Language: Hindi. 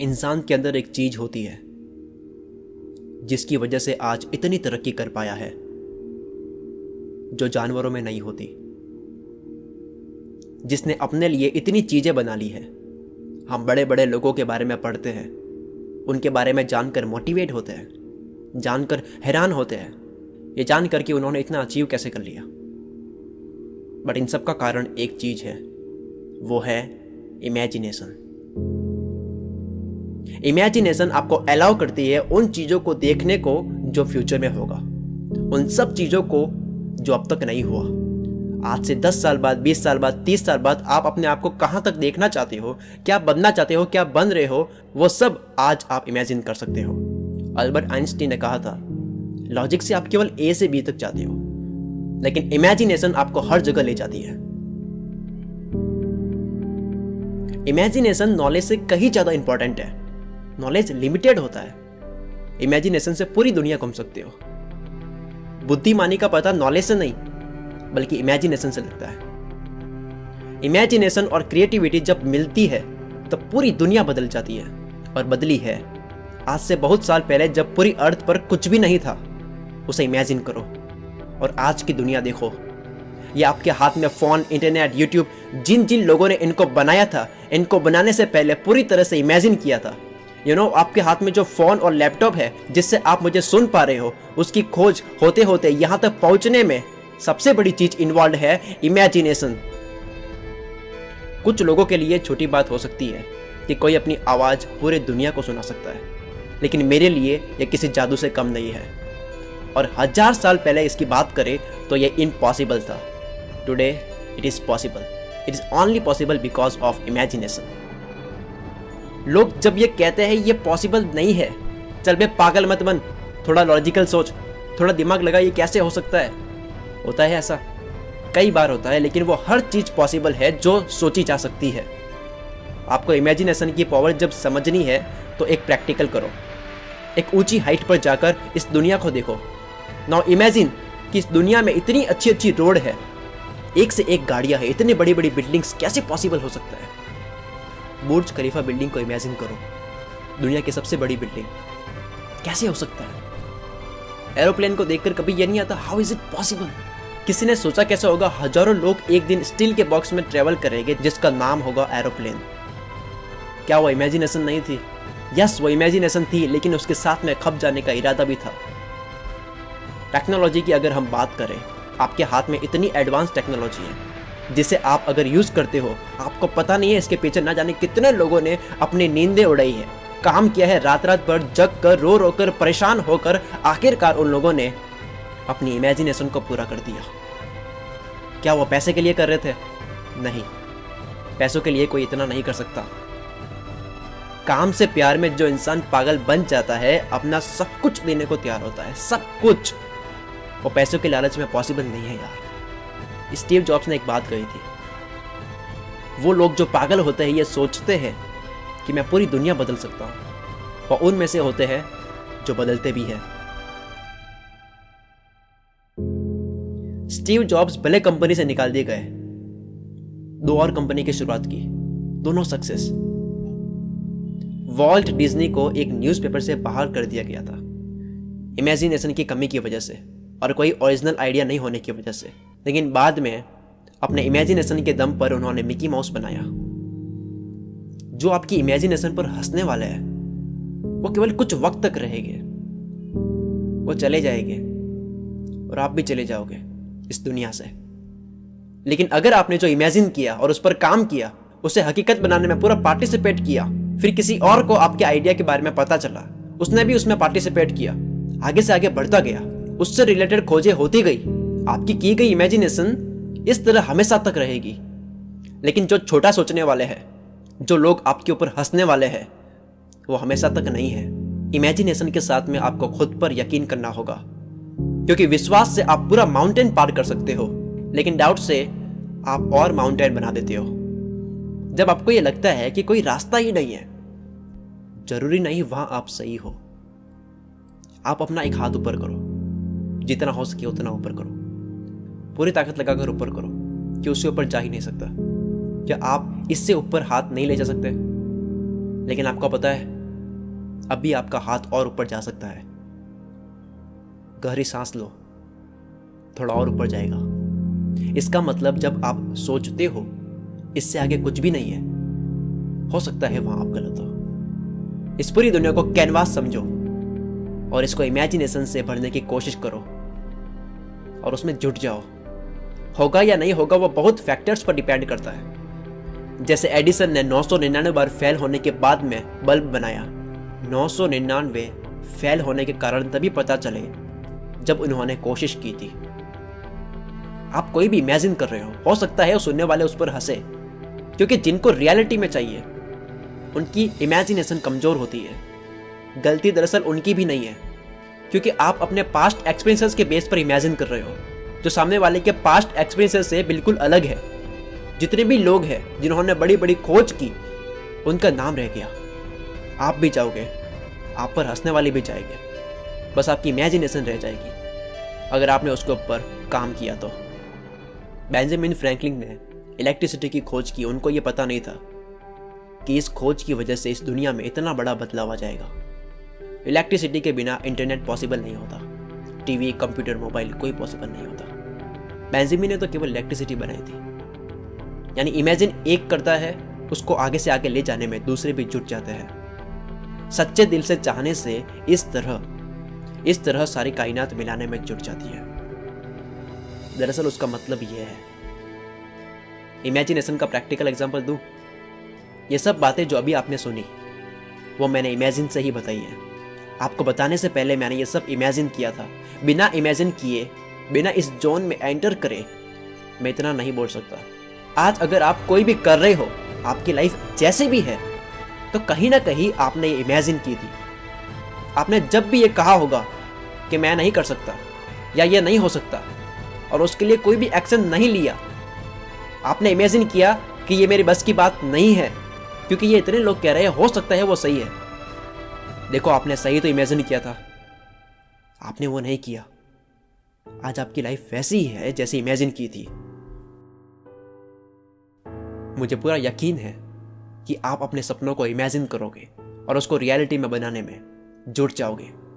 इंसान के अंदर एक चीज होती है जिसकी वजह से आज इतनी तरक्की कर पाया है, जो जानवरों में नहीं होती, जिसने अपने लिए इतनी चीजें बना ली है। हम बड़े बड़े लोगों के बारे में पढ़ते हैं, उनके बारे में जानकर मोटिवेट होते हैं, जानकर हैरान होते हैं, ये जानकर कि उन्होंने इतना अचीव कैसे कर लिया। बट इन सब का कारण एक चीज है, वो है इमेजिनेशन। इमेजिनेशन आपको अलाउ करती है उन चीजों को देखने को जो फ्यूचर में होगा, उन सब चीजों को जो अब तक नहीं हुआ। आज से 10 साल बाद, 20 साल बाद, 30 साल बाद आप अपने आप को कहां तक देखना चाहते हो, क्या बनना चाहते हो, क्या बन रहे हो, वो सब आज आप इमेजिन कर सकते हो। अल्बर्ट आइंस्टीन ने कहा था, लॉजिक से आप केवल ए से बी तक जाते हो, लेकिन इमेजिनेशन आपको हर जगह ले जाती है। इमेजिनेशन नॉलेज से कहीं ज्यादा इंपॉर्टेंट है। नॉलेज लिमिटेड होता है, इमेजिनेशन से पूरी दुनिया घूम सकते हो। बुद्धिमानी का पता नॉलेज से नहीं बल्कि इमेजिनेशन से लगता है। इमेजिनेशन और क्रिएटिविटी जब मिलती है तब पूरी दुनिया बदल जाती है, और बदली है। आज से बहुत साल पहले जब पूरी अर्थ पर कुछ भी नहीं था, उसे इमेजिन करो और आज की दुनिया देखो। ये आपके हाथ में फोन, इंटरनेट, यूट्यूब, जिन जिन लोगों ने इनको बनाया था, इनको बनाने से पहले पूरी तरह से इमेजिन किया था। आपके हाथ में जो फोन और लैपटॉप है जिससे आप मुझे सुन पा रहे हो, उसकी खोज होते होते यहां तक पहुंचने में सबसे बड़ी चीज इन्वॉल्व है इमेजिनेशन। कुछ लोगों के लिए छोटी बात हो सकती है कि कोई अपनी आवाज पूरे दुनिया को सुना सकता है, लेकिन मेरे लिए यह किसी जादू से कम नहीं है। और 1000 साल पहले इसकी बात करें तो यह इम्पॉसिबल था। Today it is possible. It is only possible because of imagination. लोग जब ये कहते हैं ये पॉसिबल नहीं है, चल बे पागल मत बन, थोड़ा लॉजिकल सोच, थोड़ा दिमाग लगा, ये कैसे हो सकता है। होता है ऐसा, कई बार होता है, लेकिन वो हर चीज पॉसिबल है जो सोची जा सकती है। आपको इमेजिनेशन की पावर जब समझनी है तो एक प्रैक्टिकल करो। एक ऊंची हाइट पर जाकर इस दुनिया को देखो। नाउ इमेजिन कि इस दुनिया में इतनी अच्छी अच्छी रोड है, एक से एक गाड़ियां हैं, इतनी बड़ी बड़ी बिल्डिंग्स, कैसे पॉसिबल हो सकता है। बुर्ज खलीफा बिल्डिंग को इमेजिन करो, दुनिया की सबसे बड़ी बिल्डिंग, कैसे हो सकता है। एरोप्लेन को देखकर कभी यह नहीं आता हाउ इज इट पॉसिबल। किसी ने सोचा कैसे होगा हजारों लोग एक दिन स्टील के बॉक्स में ट्रेवल करेंगे जिसका नाम होगा एरोप्लेन। क्या वो इमेजिनेशन नहीं थी? यस, वो इमेजिनेशन थी, लेकिन उसके साथ में खप जाने का इरादा भी था। टेक्नोलॉजी की अगर हम बात करें, आपके हाथ में इतनी एडवांस टेक्नोलॉजी है जिसे आप अगर यूज करते हो, आपको पता नहीं है इसके पीछे ना जाने कितने लोगों ने अपनी नींदें उड़ाई है, काम किया है, रात रात भर जग कर, रो रो कर, परेशान होकर आखिरकार उन लोगों ने अपनी इमेजिनेशन को पूरा कर दिया। क्या वो पैसे के लिए कर रहे थे? नहीं, पैसों के लिए कोई इतना नहीं कर सकता। काम से प्यार में जो इंसान पागल बन जाता है, अपना सब कुछ देने को तैयार होता है, सब कुछ, वो पैसों के लालच में पॉसिबल नहीं है यार। स्टीव जॉब्स ने एक बात कही थी, वो लोग जो पागल होते हैं ये सोचते हैं कि मैं पूरी दुनिया बदल सकता हूं, और उनमें से होते हैं जो बदलते भी हैं। स्टीव जॉब्स भले कंपनी से निकाल दिए गए, 2 और कंपनी की शुरुआत की, दोनों सक्सेस। वॉल्ट डिज्नी को एक न्यूज़पेपर से बाहर कर दिया गया था, इमेजिनेशन की कमी की वजह से और कोई ओरिजिनल आइडिया नहीं होने की वजह से। लेकिन बाद में अपने इमेजिनेशन के दम पर उन्होंने मिकी माउस बनाया। जो आपकी इमेजिनेशन पर हंसने वाले हैं वो केवल कुछ वक्त तक रहेंगे, वो चले जाएंगे और आप भी चले जाओगे इस दुनिया से। लेकिन अगर आपने जो इमेजिन किया और उस पर काम किया, उसे हकीकत बनाने में पूरा पार्टिसिपेट किया, फिर किसी और को आपके आइडिया के बारे में पता चला, उसने भी उसमें पार्टिसिपेट किया, आगे से आगे बढ़ता गया, उससे रिलेटेड खोजें होती गई, आपकी की गई इमेजिनेशन इस तरह हमेशा तक रहेगी। लेकिन जो छोटा सोचने वाले हैं, जो लोग आपके ऊपर हंसने वाले हैं, वो हमेशा तक नहीं है। इमेजिनेशन के साथ में आपको खुद पर यकीन करना होगा, क्योंकि विश्वास से आप पूरा माउंटेन पार कर सकते हो, लेकिन डाउट से आप और माउंटेन बना देते हो। जब आपको ये लगता है कि कोई रास्ता ही नहीं है, जरूरी नहीं वहां आप सही हो। आप अपना एक हाथ ऊपर करो, जितना हो सके उतना ऊपर करो, पूरी ताकत लगाकर ऊपर करो कि उससे ऊपर जा ही नहीं सकता। क्या आप इससे ऊपर हाथ नहीं ले जा सकते? लेकिन आपको पता है, अभी आपका हाथ और ऊपर जा सकता है। गहरी सांस लो, थोड़ा और ऊपर जाएगा। इसका मतलब जब आप सोचते हो इससे आगे कुछ भी नहीं है, हो सकता है वहां आप गलत हो। इस पूरी दुनिया को कैनवास समझो और इसको इमेजिनेशन से भरने की कोशिश करो और उसमें जुट जाओ। होगा या नहीं होगा वो बहुत फैक्टर्स पर डिपेंड करता है। जैसे एडिसन ने 999 बार फेल होने के बाद में बल्ब बनाया। 999 फेल होने के कारण तभी पता चले जब उन्होंने कोशिश की थी। आप कोई भी इमेजिन कर रहे हो सकता है सुनने वाले उस पर हंसे, क्योंकि जिनको रियलिटी में चाहिए उनकी इमेजिनेशन कमजोर होती है। गलती दरअसल उनकी भी नहीं है, क्योंकि आप अपने पास्ट एक्सपीरियंसेस के बेस पर इमेजिन कर रहे हो, जो सामने वाले के पास्ट एक्सपीरियंसेस से बिल्कुल अलग है। जितने भी लोग हैं जिन्होंने बड़ी बड़ी खोज की, उनका नाम रह गया। आप भी जाओगे, आप पर हंसने वाले भी जाएंगे, बस आपकी इमेजिनेशन रह जाएगी अगर आपने उसके ऊपर काम किया तो। बेंजामिन फ्रैंकलिन ने इलेक्ट्रिसिटी की खोज की। उनको ये पता नहीं था कि इस खोज की वजह से इस दुनिया में इतना बड़ा बदलाव आ जाएगा। इलेक्ट्रिसिटी के बिना इंटरनेट पॉसिबल नहीं होता, टीवी, कंप्यूटर, मोबाइल कोई पॉसिबल नहीं होता। बेंजामिन ने तो केवल इलेक्ट्रिसिटी बनाई थी। यानी इमेजिन एक करता है, उसको आगे से आगे ले जाने में दूसरे भी जुट जाते हैं। सच्चे दिल से चाहने से इस तरह सारी कायनात मिलाने में जुट जाती है। दरअसल उसका मतलब यह है। इमेजिनेशन का प्रैक्टिकल एग्जांपल दूं? ये सब बातें जो अभी आपने सुनी वो मैंने इमेजिन से ही बताई है। आपको बताने से पहले मैंने ये सब इमेजिन किया था। बिना इमेजिन किए, बिना इस जोन में एंटर करे मैं इतना नहीं बोल सकता। आज अगर आप कोई भी कर रहे हो, आपकी लाइफ जैसे भी है, तो कहीं ना कहीं आपने ये इमेजिन की थी। आपने जब भी ये कहा होगा कि मैं नहीं कर सकता या ये नहीं हो सकता, और उसके लिए कोई भी एक्शन नहीं लिया, आपने इमेजिन किया कि ये मेरी बस की बात नहीं है, क्योंकि ये इतने लोग कह रहे हैं, हो सकता है वो सही है। देखो, आपने सही तो इमेजिन किया था, आपने वो नहीं किया। आज आपकी लाइफ वैसी ही है जैसे इमेजिन की थी। मुझे पूरा यकीन है कि आप अपने सपनों को इमेजिन करोगे और उसको रियलिटी में बनाने में जुट जाओगे।